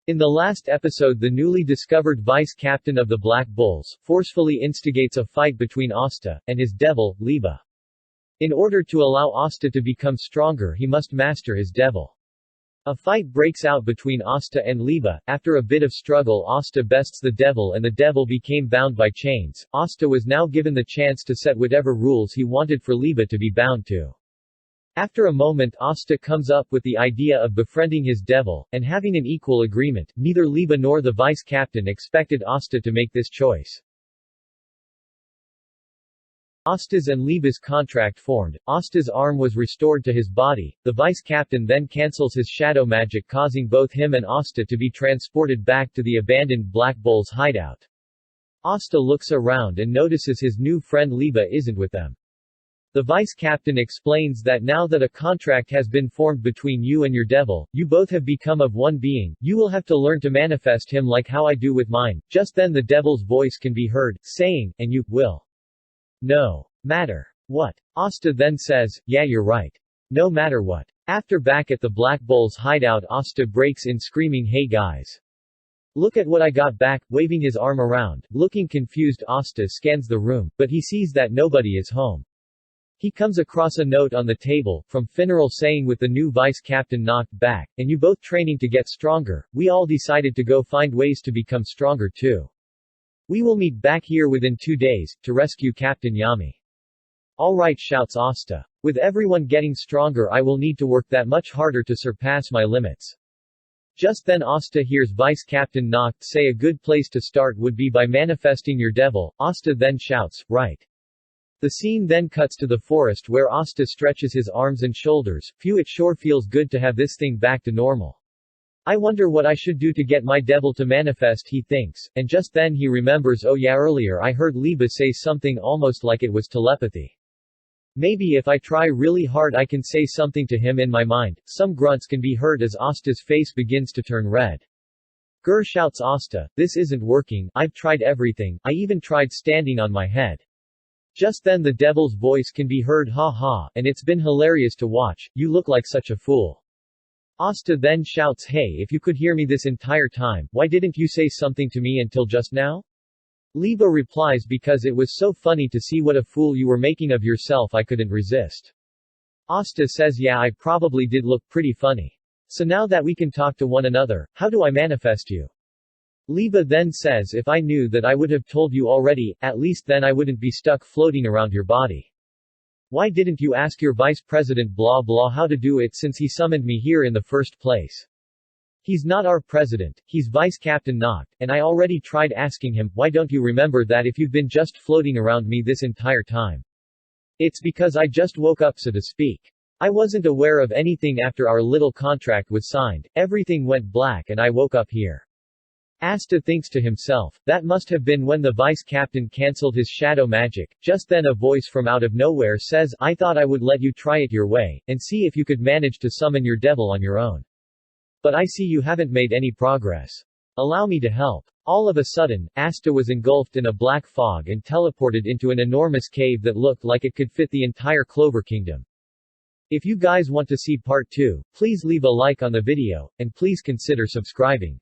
In the last episode, the newly discovered vice captain of the Black Bulls forcefully instigates a fight between Asta and his devil, Liba. In order to allow Asta to become stronger, he must master his devil. A fight breaks out between Asta and Liba. After a bit of struggle, Asta bests the devil and the devil became bound by chains. Asta was now given the chance to set whatever rules he wanted for Liba to be bound to. After a moment, Asta comes up with the idea of befriending his devil, and having an equal agreement. Neither Liba nor the vice captain expected Asta to make this choice. Asta's and Liba's contract formed. Asta's arm was restored to his body. The vice-captain then cancels his shadow magic, causing both him and Asta to be transported back to the abandoned Black Bull's hideout. Asta looks around and notices his new friend Liba isn't with them. The vice-captain explains that now that a contract has been formed between you and your devil, you both have become of one being. You will have to learn to manifest him like how I do with mine. Just then the devil's voice can be heard, saying, "And you will no matter what." Asta then says, "Yeah, you're right. No matter what." After back at the Black Bull's hideout, Asta breaks in screaming, "Hey guys. Look at what I got back," waving his arm around. Looking confused, Asta scans the room, but he sees that nobody is home. He comes across a note on the table, from Finneral saying, "With the new vice-captain knocked back, and you both training to get stronger, we all decided to go find ways to become stronger too. We will meet back here within 2 days, to rescue Captain Yami." "Alright," shouts Asta. "With everyone getting stronger, I will need to work that much harder to surpass my limits." Just then Asta hears Vice-Captain Noct say a good place to start would be by manifesting your devil. Asta then shouts, "Right." The scene then cuts to the forest where Asta stretches his arms and shoulders. "Phew, it sure feels good to have this thing back to normal. I wonder what I should do to get my devil to manifest," he thinks, and just then he remembers, "Oh yeah, earlier I heard Liba say something almost like it was telepathy. Maybe if I try really hard I can say something to him in my mind." Some grunts can be heard as Asta's face begins to turn red. "Grr," shouts Asta, "this isn't working. I've tried everything. I even tried standing on my head." Just then the devil's voice can be heard, "Ha ha, and it's been hilarious to watch. You look like such a fool." Asta then shouts, "Hey, if you could hear me this entire time, why didn't you say something to me until just now?" Liba replies, "Because it was so funny to see what a fool you were making of yourself, I couldn't resist." Asta says, "Yeah, I probably did look pretty funny. So now that we can talk to one another, how do I manifest you?" Liba then says, "If I knew that I would have told you already, at least then I wouldn't be stuck floating around your body. Why didn't you ask your vice president blah blah how to do it since he summoned me here in the first place? He's not our president, he's Vice Captain Noct, and I already tried asking him, why don't you remember that if you've been just floating around me this entire time? It's because I just woke up, so to speak. I wasn't aware of anything after our little contract was signed, everything went black and I woke up here." Asta thinks to himself, that must have been when the vice-captain cancelled his shadow magic. Just then a voice from out of nowhere says, "I thought I would let you try it your way, and see if you could manage to summon your devil on your own. But I see you haven't made any progress. Allow me to help." All of a sudden, Asta was engulfed in a black fog and teleported into an enormous cave that looked like it could fit the entire Clover Kingdom. If you guys want to see part 2, please leave a like on the video, and please consider subscribing.